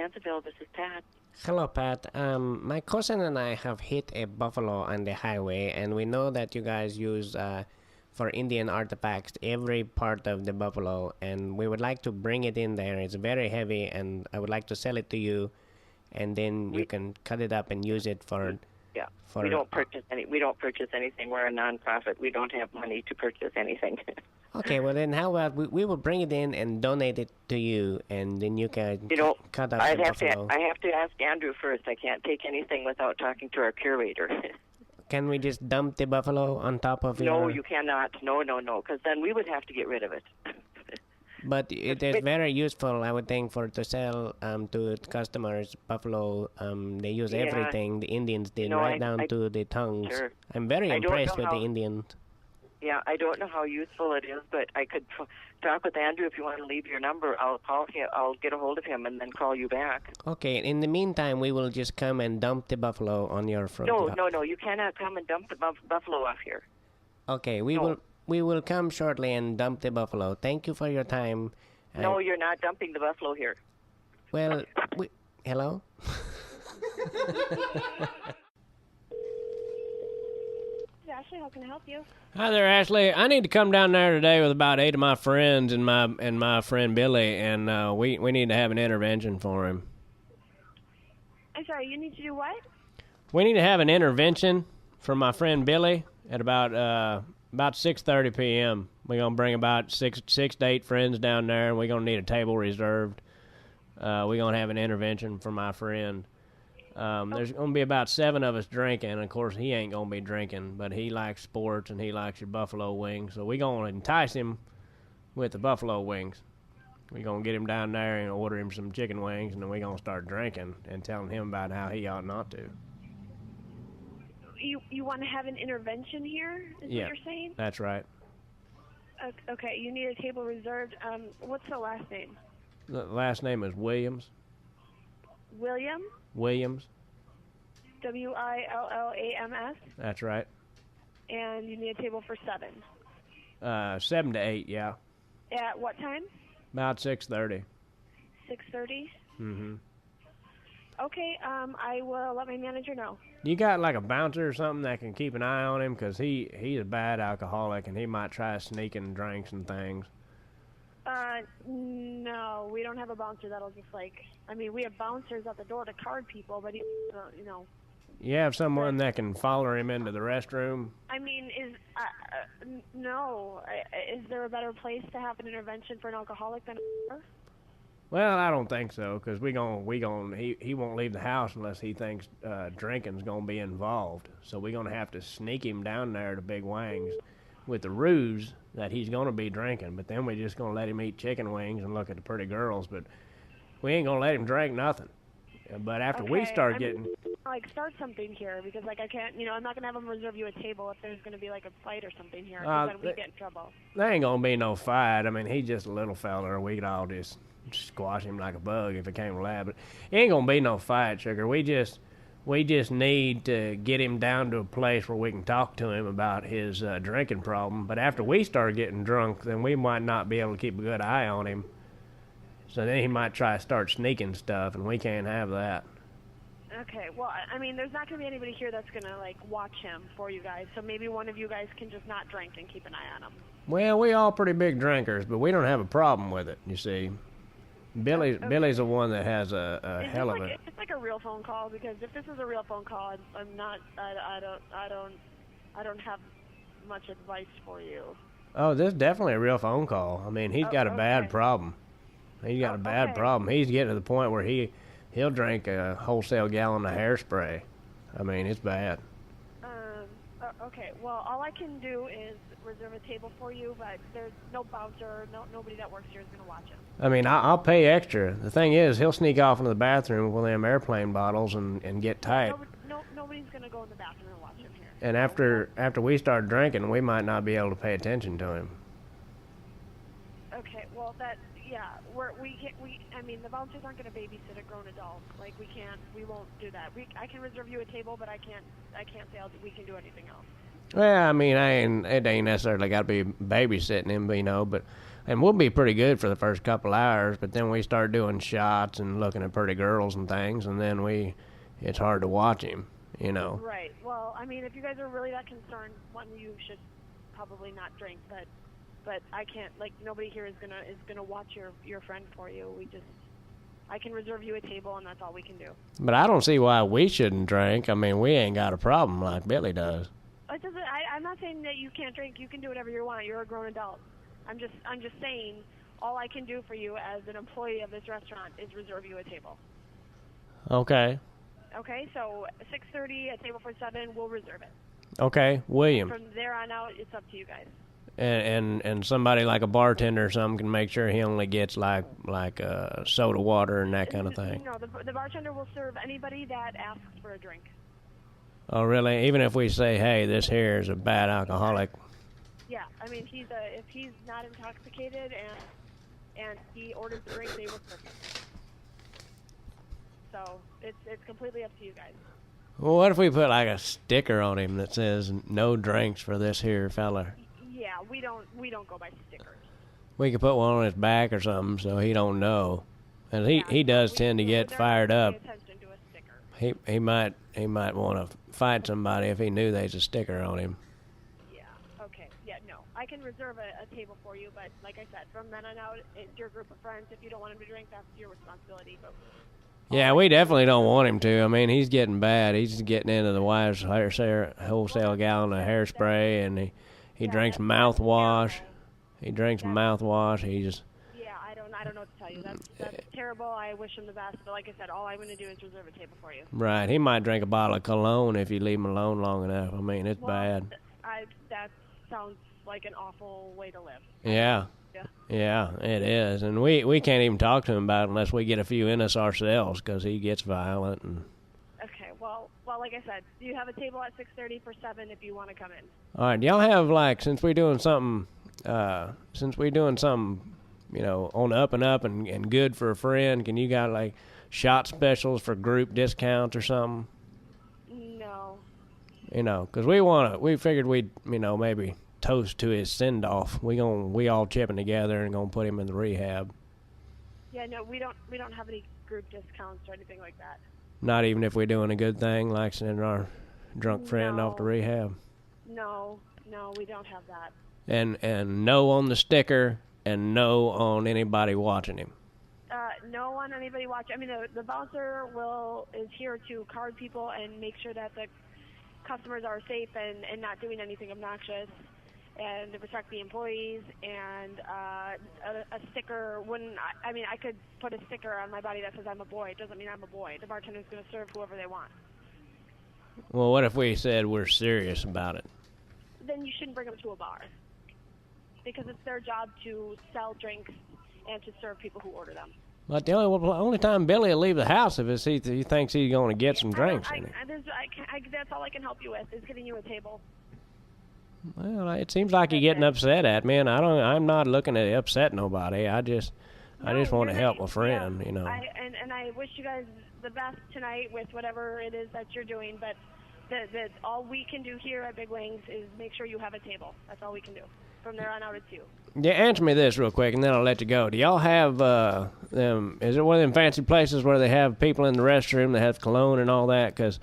Spencerville. This is Pat. Hello, Pat. My cousin and I have hit a buffalo on the highway, and we know that you guys use for Indian artifacts every part of the buffalo, and we would like to bring it in there. It's very heavy, and I would like to sell it to you, and then you can cut it up and use it for. Yeah. For We don't purchase anything. We're a nonprofit. We don't have money to purchase anything. Okay, well then, how about we will bring it in and donate it to you, and then you can cut up the buffalo. I have to ask Andrew first. I can't take anything without talking to our curator. Can we just dump the buffalo on top of your... No, you cannot. No, because then we would have to get rid of it. But it is very useful, I would think, to sell to customers. Buffalo, they use everything. The Indians did, down to the tongues. Sure. I'm very impressed with the Indians. Yeah, I don't know how useful it is, but I could talk with Andrew if you want to leave your number. I'll call him. I'll get a hold of him and then call you back. Okay. In the meantime, we will just come and dump the buffalo on your front. No. You cannot come and dump the buffalo off here. Okay. We will come shortly and dump the buffalo. Thank you for your time. No, you're not dumping the buffalo here. Well, hello? Ashley, how can I help you? Hi there, Ashley. I need to come down there today with about 8 of my friends and my friend Billy, and we need to have an intervention for him. I'm sorry, you need to do what? We need to have an intervention for my friend Billy at about 6:30 p.m. We're gonna bring about six to 8 friends down there, and we're gonna need a table reserved. We're gonna have an intervention for my friend. There's going to be about 7 of us drinking, and of course he ain't going to be drinking, but he likes sports and he likes your buffalo wings, so we're going to entice him with the buffalo wings. We're going to get him down there and order him some chicken wings, and then we're going to start drinking and telling him about how he ought not to. You want to have an intervention here, is what you're saying? That's right. Okay, you need a table reserved. What's the last name? The last name is Williams. William? Williams. Willams. That's right. And you need a table for 7. 7 to 8, yeah. At what time? About 6:30. 6:30? Mm-hmm. Okay, I will let my manager know. You got like a bouncer or something that can keep an eye on him? Because he's a bad alcoholic, and he might try sneaking drinks and things. No, we don't have a bouncer that'll just we have bouncers at the door to card people, but You have someone that can follow him into the restroom? No. Is there a better place to have an intervention for an alcoholic than a bar? Well, I don't think so, because he won't leave the house unless he thinks drinking's going to be involved. So we're going to have to sneak him down there to Big Wang's with the ruse that he's going to be drinking, but then we're just going to let him eat chicken wings and look at the pretty girls, but we ain't going to let him drink nothing. But after we start getting... start something here, because, I can't, I'm not going to have them reserve you a table if there's going to be, a fight or something here, because then we get in trouble. There ain't going to be no fight. I mean, he's just a little fella. We could all just squash him like a bug if it came to that, but it ain't going to be no fight, sugar. We just need to get him down to a place where we can talk to him about his drinking problem. But after we start getting drunk, then we might not be able to keep a good eye on him. So then he might try to start sneaking stuff, and we can't have that. Okay, well, there's not going to be anybody here that's going to, watch him for you guys. So maybe one of you guys can just not drink and keep an eye on him. Well, we all pretty big drinkers, but we don't have a problem with it, you see. Billy's the one that has a hell of a... It's like a real phone call, because if this is a real phone call, I don't have much advice for you. Oh, this is definitely a real phone call. He's got a bad problem. He's got a bad problem. He's getting to the point where he'll drink a wholesale gallon of hairspray. It's bad. Okay, well, all I can do is reserve a table for you, but there's no bouncer, nobody that works here is going to watch him. I'll pay extra. The thing is, he'll sneak off into the bathroom with one of them airplane bottles and get tight. Nobody's going to go in the bathroom and watch him here. And after we start drinking, we might not be able to pay attention to him. Okay, well, the bouncers aren't going to babysit a grown adult. We won't do that. I can reserve you a table, but I can't say we can do anything else. Well, I mean, it ain't necessarily got to be babysitting him, you know, and we'll be pretty good for the first couple hours, but then we start doing shots and looking at pretty girls and things, and then it's hard to watch him, you know. Right. Well, I mean, if you guys are really that concerned, one, you should probably not drink, but I can't, like, nobody here is gonna watch your friend for you. I can reserve you a table, and that's all we can do. But I don't see why we shouldn't drink. I mean, we ain't got a problem like Billy does. I'm not saying that you can't drink. You can do whatever you want. You're a grown adult. I'm just saying all I can do for you as an employee of this restaurant is reserve you a table. Okay. Okay, so 6:30, a table for 7, we'll reserve it. Okay, William. From there on out, it's up to you guys. And somebody like a bartender or something can make sure he only gets like soda water and that kind of thing. No, the bartender will serve anybody that asks for a drink. Oh, really? Even if we say, hey, this here is a bad alcoholic. Yeah, I mean, if he's not intoxicated and he orders the drink, they will serve him. So it's completely up to you guys. Well, what if we put like a sticker on him that says no drinks for this here fella? Yeah, we don't go by stickers. We could put one on his back or something so he don't know. And he does tend to get fired up. Attention to a sticker. He might want to fight somebody if he knew there's a sticker on him. Yeah. Okay. Yeah. No, I can reserve a table for you, but like I said, from then on out, it's your group of friends. If you don't want him to drink, that's your responsibility. But yeah, we definitely don't want him to. I mean, he's getting bad. He's getting into the wife's wholesale gallon of hairspray, and he drinks mouthwash. He drinks mouthwash. He just. Yeah, I don't know what to tell you. That's terrible. I wish him the best, but like I said, all I'm going to do is reserve a table for you. Right. He might drink a bottle of cologne if you leave him alone long enough. I mean, it's bad. That sounds like an awful way to live. Yeah. Yeah, it is. And we can't even talk to him about it unless we get a few in us ourselves because he gets violent. And. Okay, well, like I said, you have a table at 6:30 for 7 if you want to come in. All right, do y'all have, like, since we're doing something, you know, on the up and up and good for a friend, can you got, like, shot specials for group discounts or something? No. You know, because we figured we'd, you know, maybe toast to his send-off. We all chipping together and gonna put him in the rehab. Yeah, no, we don't have any group discounts or anything like that. Not even if we're doing a good thing, like sending our drunk friend off to rehab. No, we don't have that. And no on the sticker, and no on anybody watching him. No on anybody watching. I mean, the bouncer is here to card people and make sure that the customers are safe and not doing anything obnoxious, and to protect the employees. And a sticker wouldn't. I mean, I could put a sticker on my body that says I'm a boy. It doesn't mean I'm a boy. The bartender's going to serve whoever they want. Well, what if we said we're serious about it? Then you shouldn't bring them to a bar, because it's their job to sell drinks and to serve people who order them. But the only time Billy will leave the house if he thinks he's going to get some drinks. That's all I can help you with is getting you a table. Well, it seems like you're getting upset at me, and I'm not looking to upset nobody. I just want to help a friend, you know. And I wish you guys the best tonight with whatever it is that you're doing. But all we can do here at Big Wings is make sure you have a table. That's all we can do. From there on out, it's you. Yeah, answer me this real quick, and then I'll let you go. Do y'all have is it one of them fancy places where they have people in the restroom that have cologne and all that? Because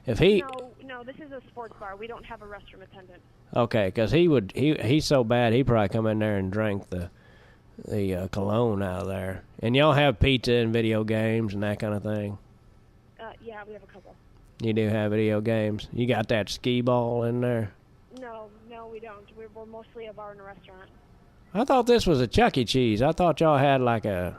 if he no, this is a sports bar. We don't have a restroom attendant. Okay, because he's so bad he'd probably come in there and drink the cologne out of there. And y'all have pizza and video games and that kind of thing. Yeah, we have a couple. You do have video games. You got that skee ball in there? No, we don't. We're mostly a bar and a restaurant. I thought this was a Chuck E. Cheese. I thought y'all had like a.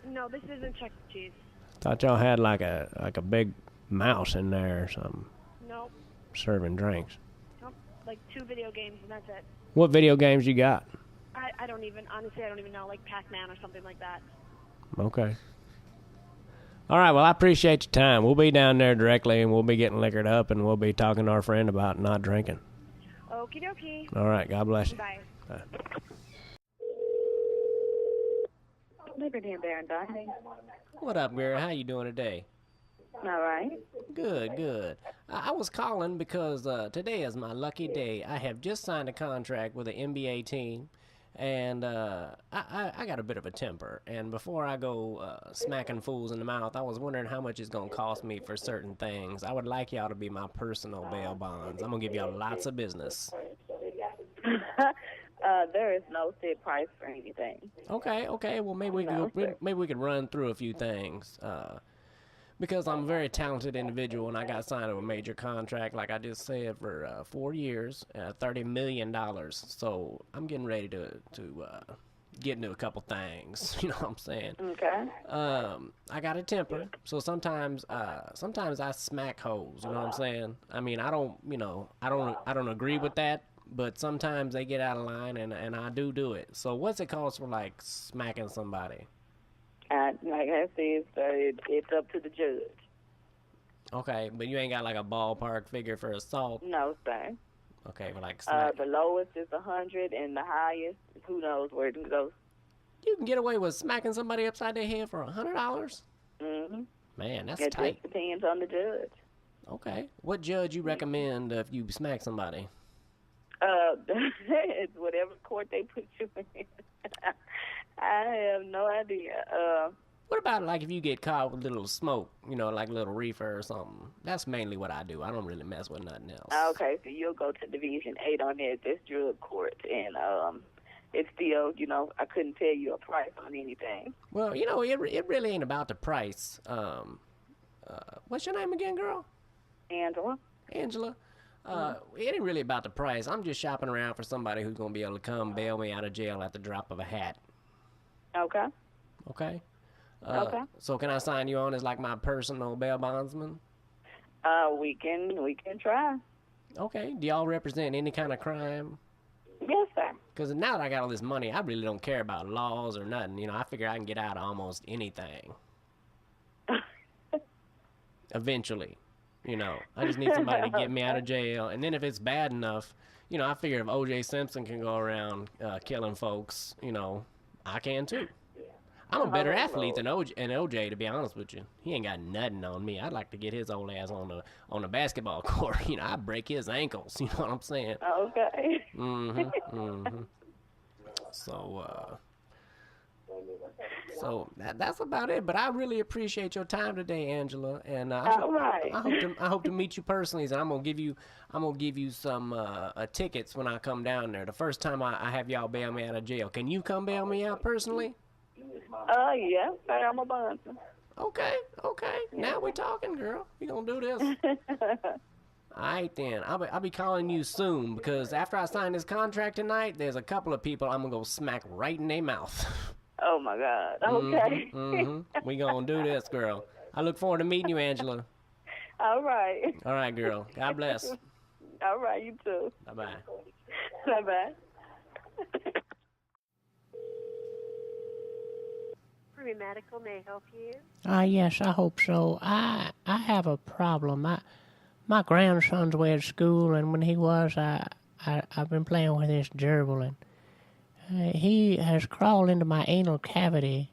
No, this isn't Chuck E. Cheese. Thought y'all had like a big mouse in there or something. Nope. Serving drinks. Nope. Like 2 video games and that's it. What video games you got? I don't even know, like Pac-Man or something like that. Okay. All right, well, I appreciate your time. We'll be down there directly, and we'll be getting liquored up, and we'll be talking to our friend about not drinking. Okie dokie. All right, God bless you. Bye. Bye. Liberty and Baron Dining. What up, Mary? How you doing today? All right. Good, good. I was calling because today is my lucky day. I have just signed a contract with an NBA team, and I got a bit of a temper. And before I go smacking fools in the mouth, I was wondering how much it's going to cost me for certain things. I would like y'all to be my personal bail bonds. I'm going to give y'all lots of business. There is no set price for anything. Okay, okay. Well, maybe we could run through a few things. Because I'm a very talented individual and I got signed to a major contract, like I just said, for 4 years, $30 million. So I'm getting ready to get into a couple things. You know what I'm saying? Okay. I got a temper, so sometimes I smack hoes. You know what I'm saying? I mean, I don't agree with that, but sometimes they get out of line, and I do it. So what's it cost for like smacking somebody? Like I said, it's up to the judge. Okay, but you ain't got like a ballpark figure for assault? No, sir. Okay, but like smack. The lowest is 100, and the highest, who knows where it goes. You can get away with smacking somebody upside their head for $100? Mm-hmm. Man, that's it tight. It just depends on the judge. Okay. What judge you recommend if you smack somebody? It's whatever court they put you in. I have no idea. What about like if you get caught with a little smoke, like a little reefer or something? That's mainly what I do. I don't really mess with nothing else. Okay, so you'll go to Division 8 on that. That's drug court. And it's still, I couldn't tell you a price on anything. Well, it really ain't about the price. What's your name again, girl? Angela. Angela. It ain't really about the price. I'm just shopping around for somebody who's going to be able to come bail me out of jail at the drop of a hat. Okay. Okay. Okay. So can I sign you on as like my personal bail bondsman? We can try. Okay. Do y'all represent any kind of crime? Yes, sir. Because now that I got all this money, I really don't care about laws or nothing. I figure I can get out of almost anything. Eventually. I just need somebody to get me out of jail. And then if it's bad enough, I figure if O.J. Simpson can go around killing folks, I can too. I'm a better athlete than OJ, to be honest with you. He ain't got nothing on me. I'd like to get his old ass on the basketball court. I'd break his ankles. You know what I'm saying? Okay. So that's about it. But I really appreciate your time today, Angela. And All right. I hope to meet you personally. And I'm gonna give you some tickets when I come down there. The first time I have y'all bail me out of jail. Can you come bail me out personally? Yeah, I'm a bondsman. Okay. Now we're talking, girl. We gonna do this. All right, then. I'll be calling you soon because after I sign this contract tonight, there's a couple of people I'm gonna go smack right in their mouth. Oh my God. Okay. We gonna do this, girl. I look forward to meeting you, Angela. All right. All right, girl. God bless. All right, you too. Bye-bye. Bye-bye. Medical may help you? Yes, I hope so. I have a problem. My grandson's away at school, and when he was, I've been playing with this gerbil, and he has crawled into my anal cavity,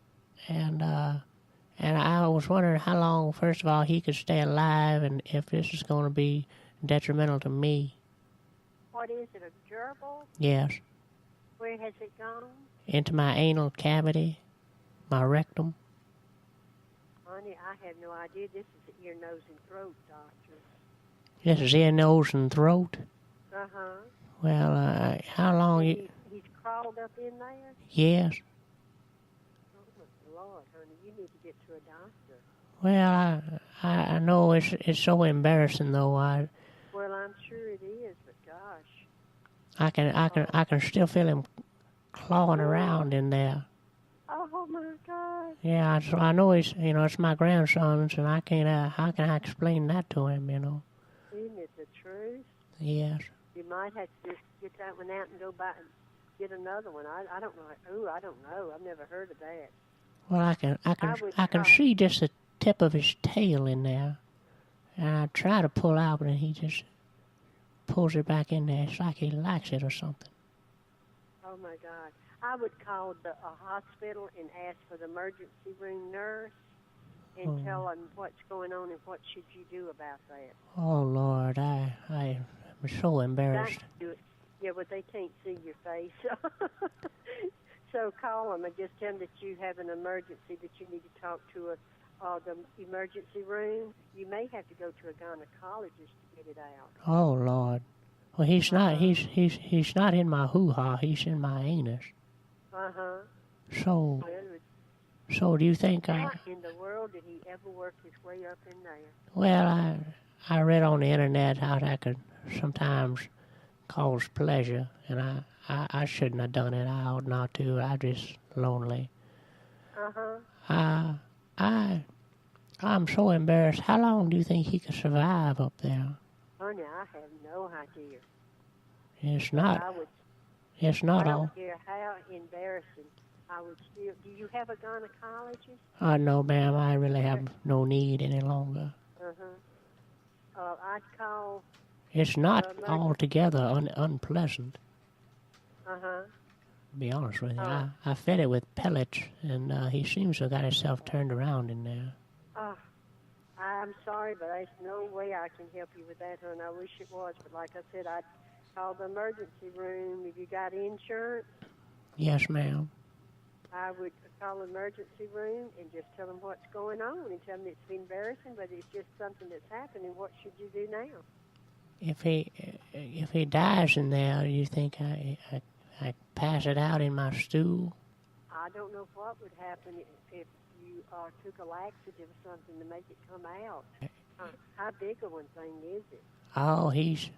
and I was wondering how long, first of all, he could stay alive, and if this is going to be detrimental to me. What is it, a gerbil? Yes. Where has it gone? Into my anal cavity. My rectum. Honey, I have no idea. This is an ear, nose, and throat doctor. This is ear, nose, and throat? Uh-huh. Well, how long He's crawled up in there? Yes. Oh, my Lord, honey, you need to get to a doctor. Well, I know it's so embarrassing, though. Well, I'm sure it is, but gosh. I can still feel him clawing around in there. Oh my God! Yeah, so I know it's my grandson's, and I can't. How can I explain that to him? Isn't it the truth? Yes. You might have to just get that one out and go back and get another one. I don't know. I don't know. I've never heard of that. Well, I can see just the tip of his tail in there, and I try to pull out, but he just pulls it back in there. It's like he likes it or something. Oh my God. I would call a hospital and ask for the emergency room nurse and tell them what's going on and what should you do about that. Oh, Lord, I'm so embarrassed. Yeah, but they can't see your face. So call them and just tell them that you have an emergency, that you need to talk to the emergency room. You may have to go to a gynecologist to get it out. Oh, Lord. Well, he's not in my hoo-ha. He's in my anus. Uh-huh. So do you think How in the world did he ever work his way up in there? Well, I read on the internet how that could sometimes cause pleasure, and I shouldn't have done it. I ought not to. I'm just lonely. Uh-huh. I'm so embarrassed. How long do you think he could survive up there? Honey, I have no idea. It's not I all. don't care how embarrassing. I would still. Do you have a gynecologist? No, ma'am. I really have no need any longer. I'd call. It's not altogether unpleasant. Uh-huh. To be honest with you, I fed it with pellets, and he seems to have got himself turned around in there. I'm sorry, but there's no way I can help you with that, hon. I wish it was, but like I said, I'd call the emergency room. Have you got insurance? Yes, ma'am. I would call the emergency room and just tell them what's going on and tell them it's embarrassing, but it's just something that's happening. What should you do now? If he dies in there, do you think I pass it out in my stool? I don't know what would happen if you took a laxative or something to make it come out. How big of one thing is it? Oh, he's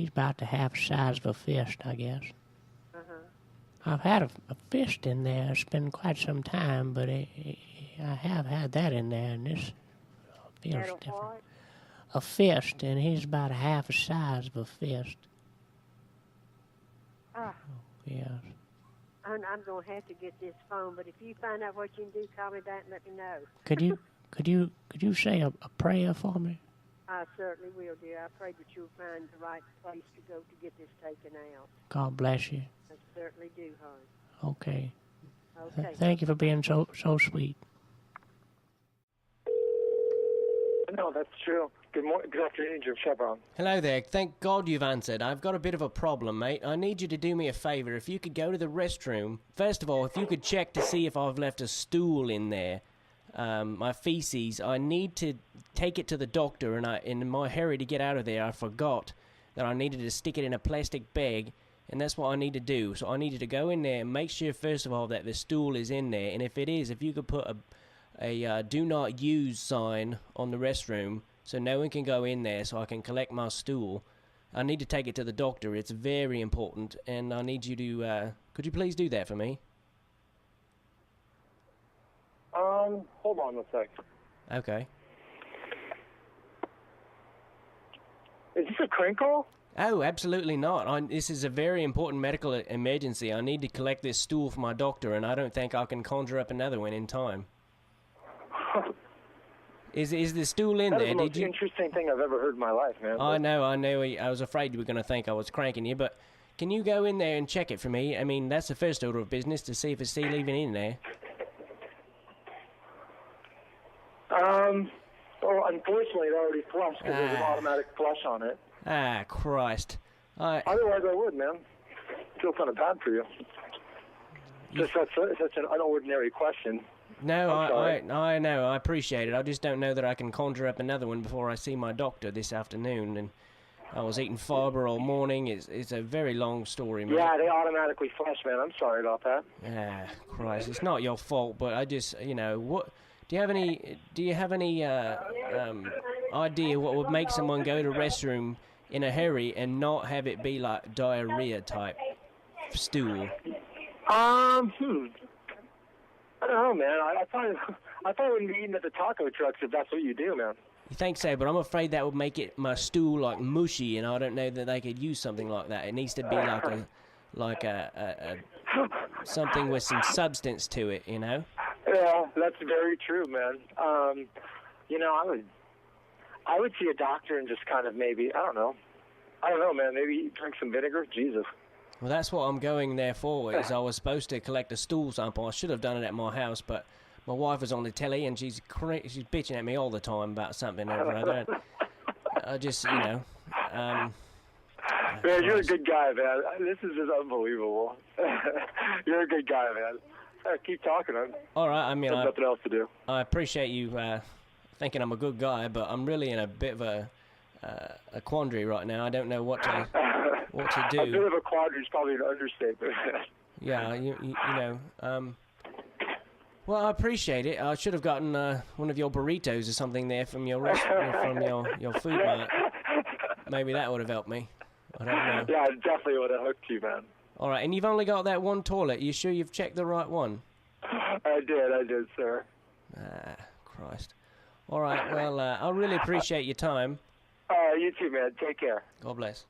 about the half size of a fist, I guess. I've had a fist in there. It's been quite some time, but I have had that in there, and this feels different. What? A fist, and he's about a half the size of a fist. Yes. I'm going to have to get this phone, but if you find out what you can do, call me back and let me know. Could you say a prayer for me? I certainly will, dear. I pray that you'll find the right place to go to get this taken out. God bless you. I certainly do, hon. Okay. Okay. Thank you for being so sweet. No, that's true. Good morning. Good afternoon, Jim Chevron. Hello there. Thank God you've answered. I've got a bit of a problem, mate. I need you to do me a favor. If you could go to the restroom, first of all, if you could check to see if I've left a stool in there, my feces. I need to take it to the doctor, and in my hurry to get out of there, I forgot that I needed to stick it in a plastic bag, and that's what I need to do. So I needed to go in there and make sure, first of all, that the stool is in there, and if it is, if you could put a do not use sign on the restroom so no one can go in there so I can collect my stool. I need to take it to the doctor. It's very important, and I need you to, could you please do that for me? Hold on a sec. Okay. Is this a crank call? Oh, absolutely not. This is a very important medical emergency. I need to collect this stool for my doctor, and I don't think I can conjure up another one in time. Is the stool in that there? That is the most interesting thing I've ever heard in my life, man. I know. I was afraid you were going to think I was cranking you, but can you go in there and check it for me? I mean, that's the first order of business, to see if it's still even in there. Well, unfortunately, it already flushed because there's an automatic flush on it. Ah, Christ. Otherwise, I would, man. I feel kind of bad for you. Just such an unordinary question. No, I know. I appreciate it. I just don't know that I can conjure up another one before I see my doctor this afternoon. And I was eating fiber all morning. It's a very long story, man. Yeah, they automatically flush, man. I'm sorry about that. Ah, Christ. It's not your fault, but I just, what... Do you have any idea what would make someone go to the restroom in a hurry and not have it be like diarrhea type stool? I don't know, man. I thought we'd be eating at the taco trucks if that's what you do, man. You think so, but I'm afraid that would make my stool like mushy, and I don't know that they could use something like that. It needs to be like a something with some substance to it, Yeah, that's very true, man. I would see a doctor and just kind of maybe, I don't know, man, maybe drink some vinegar. Jesus. Well, that's what I'm going there for, is I was supposed to collect a stool sample. I should have done it at my house, but my wife was on the telly, and she's bitching at me all the time about something or other. I just, Man, you're a good guy, man. This is just unbelievable. You're a good guy, man. Keep talking. All right, I mean, there's nothing else to do. I appreciate you thinking I'm a good guy, but I'm really in a bit of a quandary right now. I don't know what to do. A bit of a quandary is probably an understatement. Yeah, you know. Well, I appreciate it. I should have gotten one of your burritos or something there from your your food mart. Maybe that would have helped me. I don't know. Yeah, it definitely would have hooked you, man. All right, and you've only got that one toilet. You sure you've checked the right one? I did, sir. Ah, Christ. All right, well, I really appreciate your time. You too, man. Take care. God bless.